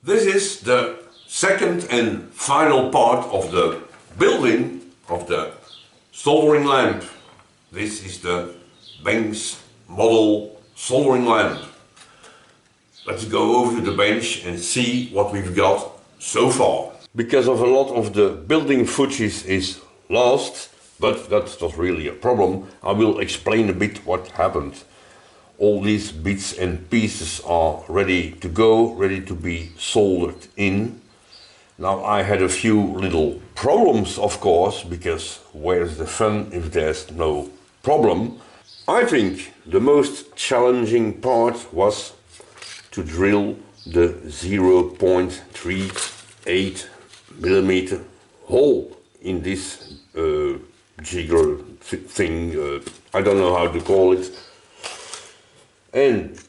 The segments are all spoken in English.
This is the second and final part of the building of the soldering lamp. This is the Bengs model soldering lamp. Let's go over to the bench and see what we've got so far. Because of a lot of the building footage is lost, but that's not really a problem, I will explain a bit what happened. All these bits and pieces are ready to go, ready to be soldered in. Now I had a few little problems, of course, because where's the fun if there's no problem? I think the most challenging part was to drill the 0.38 millimeter hole in this jigger thing, I don't know how to call it. And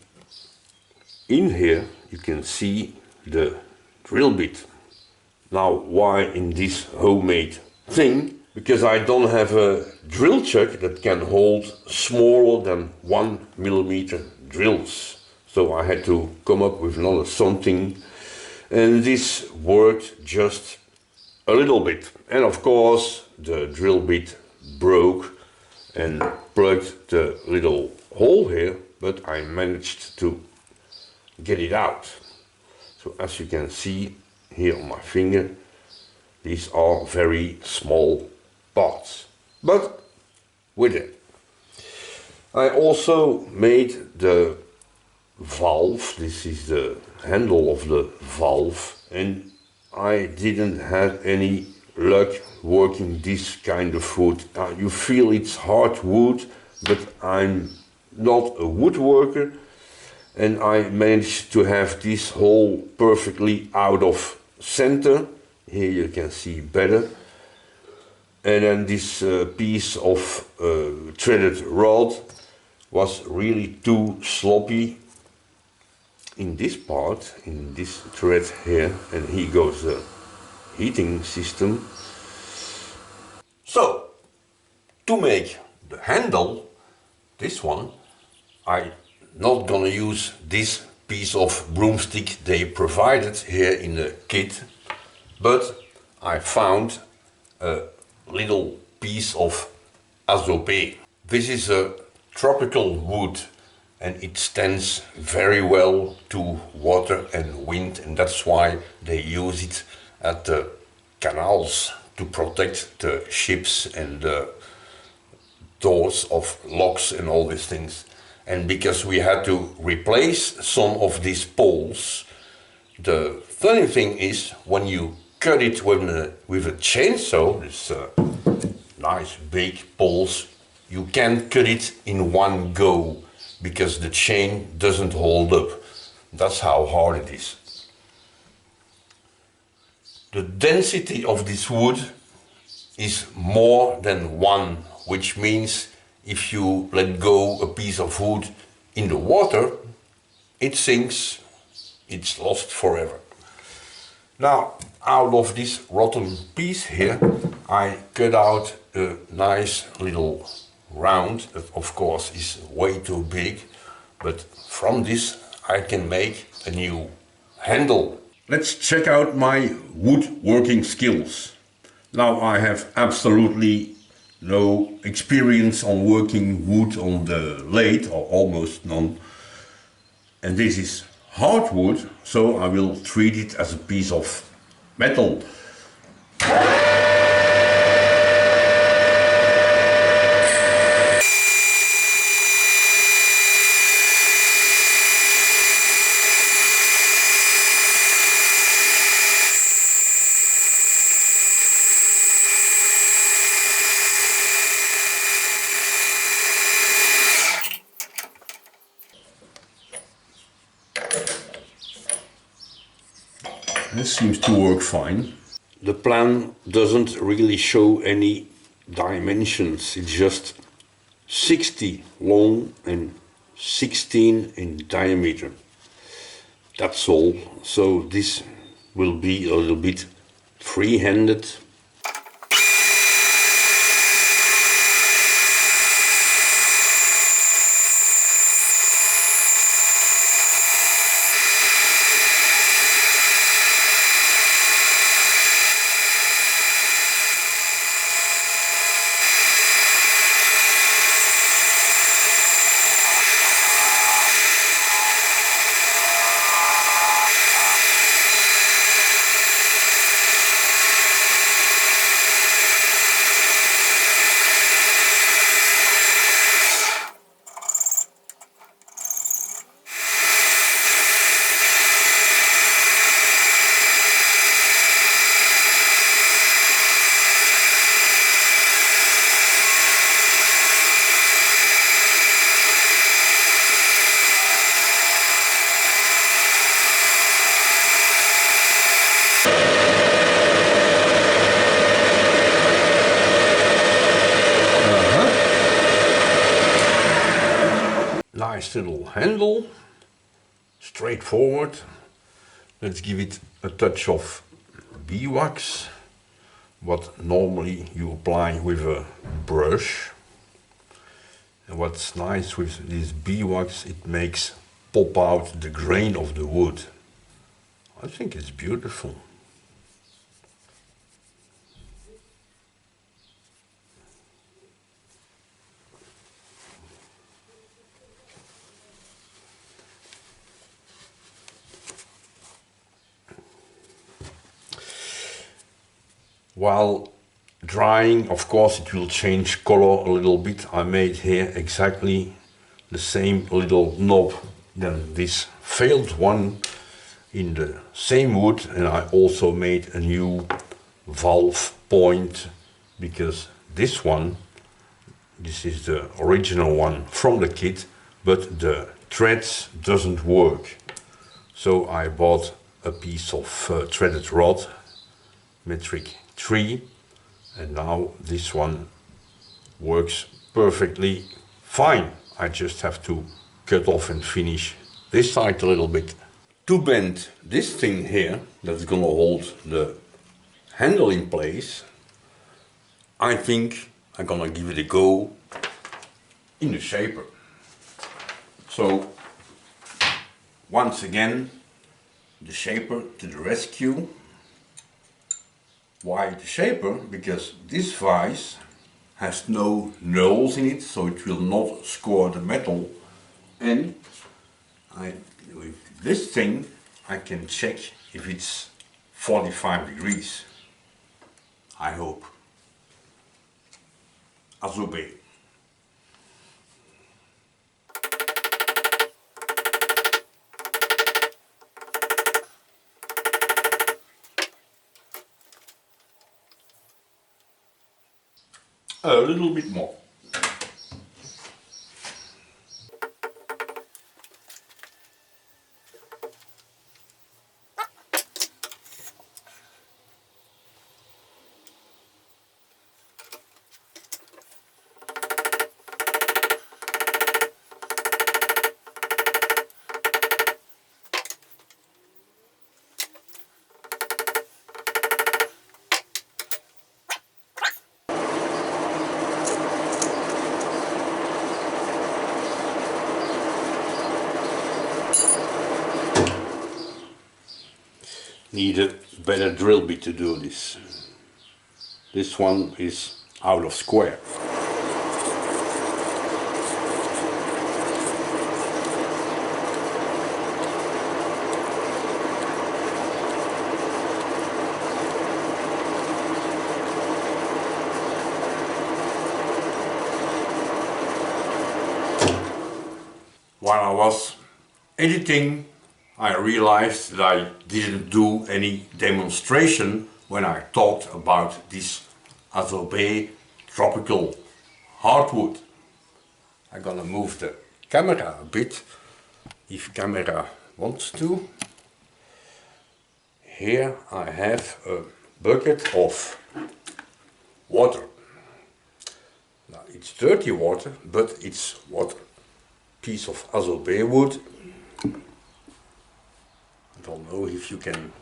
in here you can see the drill bit. Now why in this homemade thing? Because I don't have a drill chuck that can hold smaller than 1 millimeter drills. So I had to come up with another something, and this worked just a little bit. And of course the drill bit broke and plugged the little hole here, but I managed to get it out. So as you can see here on my finger, these are very small parts, but with it. I also made the valve. This is the handle of the valve, and I didn't have any luck working this kind of wood. You feel it's hard wood, but I'm not a woodworker, and I managed to have this hole perfectly out of center. Here you can see better. And then this piece of threaded rod was really too sloppy in this part, in this thread here, and here goes the heating system. So, to make the handle, this one, I'm not gonna use this piece of broomstick they provided here in the kit, but I found a little piece of azope. This is a tropical wood and it stands very well to water and wind, and that's why they use it at the canals to protect the ships and the doors of locks and all these things. And because we had to replace some of these poles, the funny thing is when you cut it with a chainsaw, this nice big poles, you can't cut it in one go because the chain doesn't hold up. That's how hard it is. The density of this wood is more than 1, which means if you let go a piece of wood in the water, it sinks, it's lost forever. Now, out of this rotten piece here, I cut out a nice little round that of course is way too big, but from this I can make a new handle. Let's check out my woodworking skills. Now I have absolutely no experience on working wood on the lathe, or almost none, and this is hardwood, so I will treat it as a piece of metal. This seems to work fine. The plan doesn't really show any dimensions, it's just 60 long and 16 in diameter. That's all. So this will be a little bit free-handed. nice little handle, straightforward. Let's give it a touch of beeswax, what normally you apply with a brush. And what's nice with this beeswax, it makes pop out the grain of the wood. I think it's beautiful. While drying, of course, it will change color a little bit. I made here exactly the same little knob than this failed one in the same wood, and I also made a new valve point, because this is the original one from the kit, but the threads doesn't work. So I bought a piece of threaded rod, metric 3, and now this one works perfectly fine. I just have to cut off and finish this side a little bit. To bend this thing here, that's gonna hold the handle in place, I think I'm gonna give it a go in the shaper. So once again, the shaper to the rescue. Why the shaper? Because this vise has no nulls in it, so it will not score the metal. And with this thing I can check if it's 45 degrees. I hope. Azobé. A little bit more. Need a better drill bit to do this. This one is out of square. While I was editing, I realized that I didn't do any demonstration when I talked about this Azobé tropical hardwood. I'm gonna move the camera a bit, if camera wants to. Here I have a bucket of water. Now it's dirty water, but it's water. Piece of Azobé wood. I don't know if you can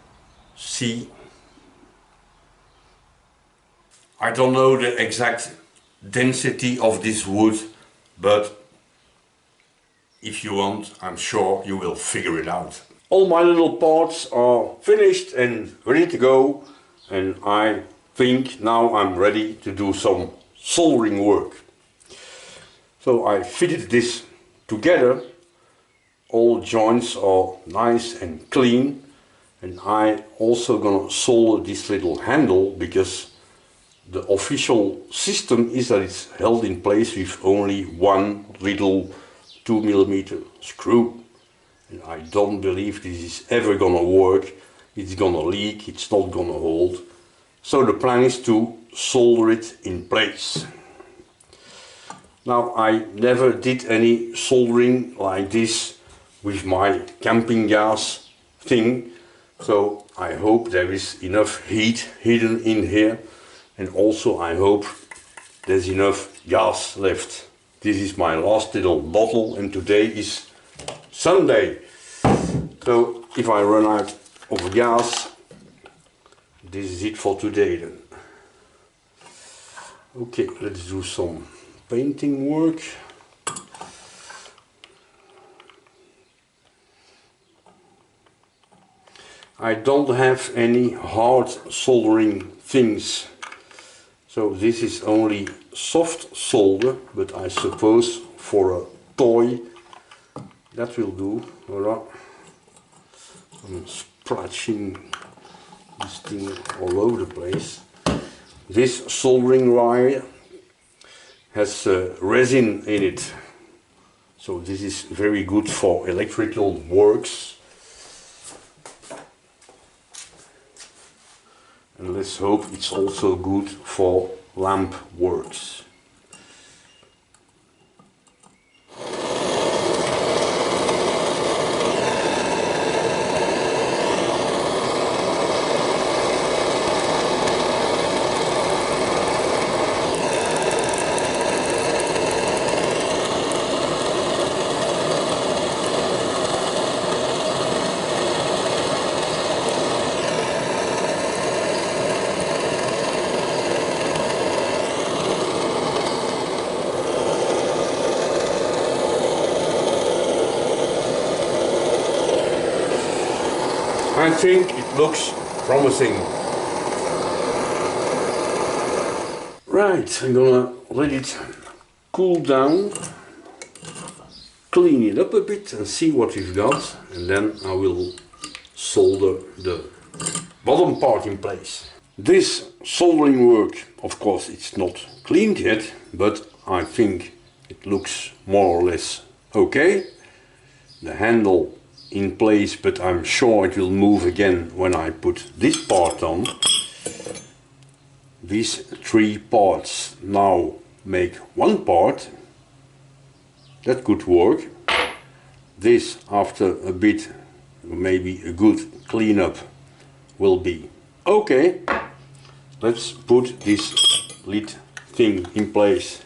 see. I don't know the exact density of this wood, but if you want, I'm sure you will figure it out. All my little parts are finished and ready to go, and I think now I'm ready to do some soldering work. So I fitted this together. All joints are nice and clean, and I also gonna solder this little handle, because the official system is that it's held in place with only one little 2mm screw, and I don't believe this is ever gonna work. It's gonna leak, it's not gonna hold. So the plan is to solder it in place. Now, I never did any soldering like this with my camping gas thing, so I hope there is enough heat hidden in here, and also I hope there's enough gas left. This is my last little bottle, and today is Sunday. So if I run out of gas, this is it for today then. Okay, let's do some painting work. I don't have any hard soldering things, so this is only soft solder, but I suppose for a toy that will do. Voilà. I'm splashing this thing all over the place. This soldering wire has resin in it, so this is very good for electrical works. And let's hope it's also good for lamp works. I think it looks promising. Right, I'm gonna let it cool down, clean it up a bit and see what we've got, and then I will solder the bottom part in place. This soldering work, of course, it's not cleaned yet, but I think it looks more or less okay. The handle in place, but I'm sure it will move again when I put this part on. These three parts now make one part. That could work. This, after a bit, maybe a good cleanup, will be okay. Let's put this lid thing in place.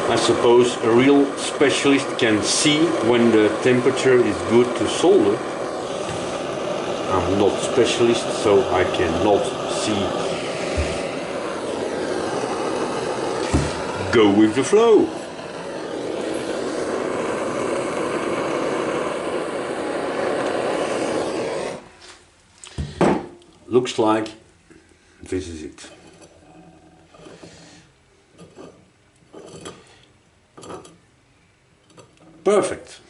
I suppose a real specialist can see when the temperature is good to solder. I'm not specialist, so I cannot see. Go with the flow. Looks like this is it. Perfect.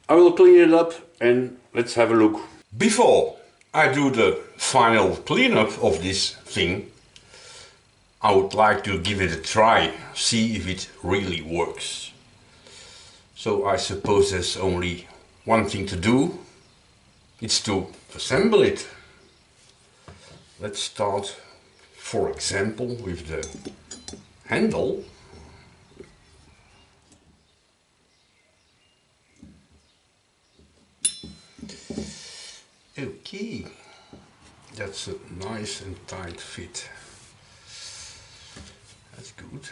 I will clean it up and let's have a look. Before I do the final cleanup of this thing, I would like to give it a try, see if it really works. So I suppose there's only one thing to do, it's to assemble it. Let's start, for example, with the handle. Okay, that's a nice and tight fit. That's good.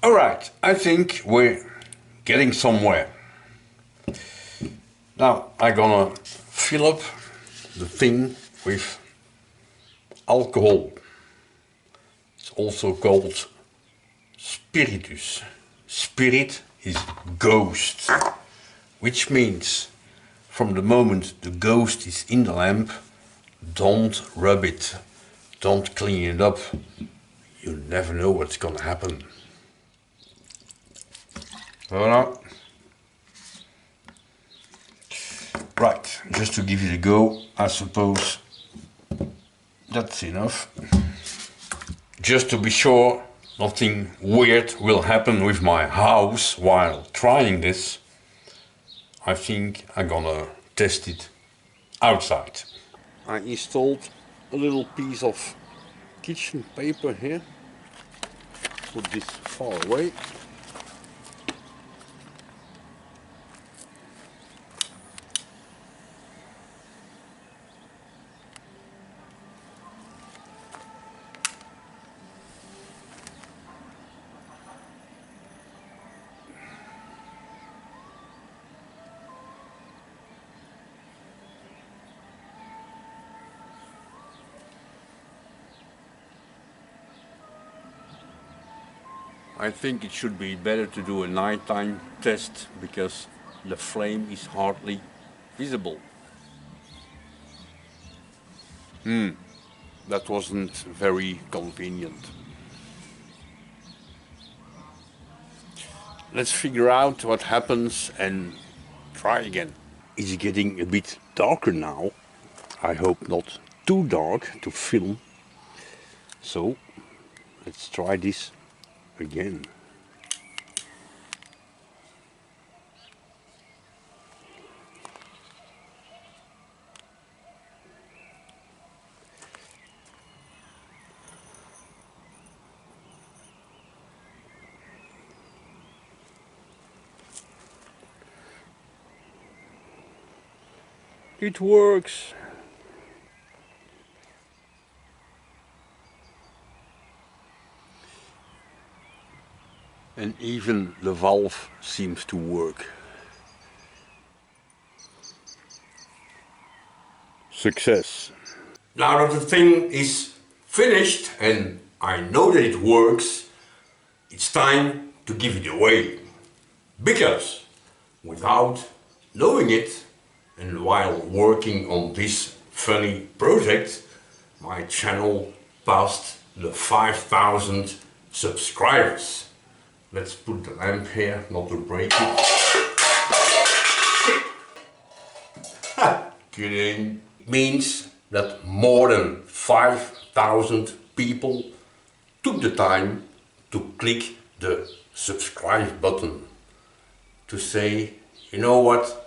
Alright, I think we're getting somewhere. Now I'm gonna fill up the thing with alcohol. It's also called spiritus. Spirit is ghost, which means from the moment the ghost is in the lamp, don't rub it, don't clean it up. You never know what's gonna happen. Voilà. Right, just to give it a go, I suppose that's enough. Just to be sure nothing weird will happen with my house while trying this, I think I'm gonna test it outside. I installed a little piece of kitchen paper here. Put this far away. I think it should be better to do a nighttime test because the flame is hardly visible. That wasn't very convenient. Let's figure out what happens and try again. It's getting a bit darker now. I hope not too dark to film. So let's try this again. It works. And even the valve seems to work. Success. Now that the thing is finished and I know that it works, it's time to give it away. Because without knowing it, and while working on this funny project, my channel passed the 5,000 subscribers. Let's put the lamp here, not to break it. Kidding. Means that more than 5,000 people took the time to click the subscribe button to say, you know what,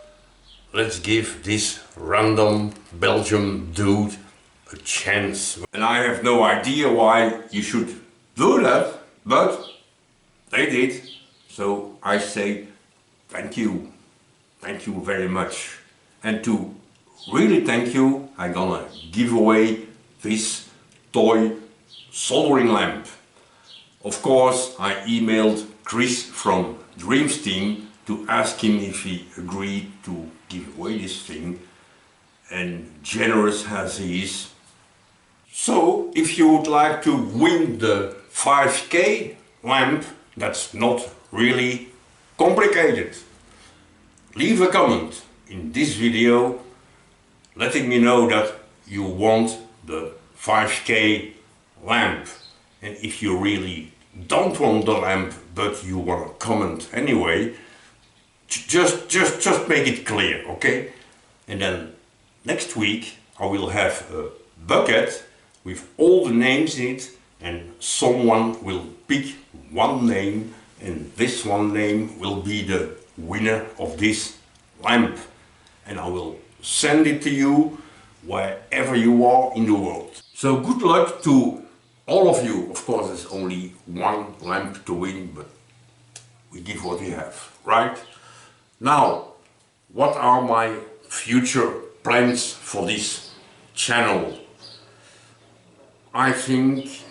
let's give this random Belgian dude a chance. And I have no idea why you should do that, but they did. So I say thank you. Thank you very much. And to really thank you, I'm gonna give away this toy soldering lamp. Of course, I emailed Chris from Dreams Team to ask him if he agreed to give away this thing, and generous as he is. So, if you would like to win the 5K lamp, that's not really complicated. Leave a comment in this video letting me know that you want the 5K lamp. And if you really don't want the lamp but you want to comment anyway, just make it clear, okay? And then next week I will have a bucket with all the names in it, and someone will pick one name, and this one name will be the winner of this lamp. And I will send it to you wherever you are in the world. So good luck to all of you. Of course, there's only one lamp to win, but we give what we have, right? Now, what are my future plans for this channel? I think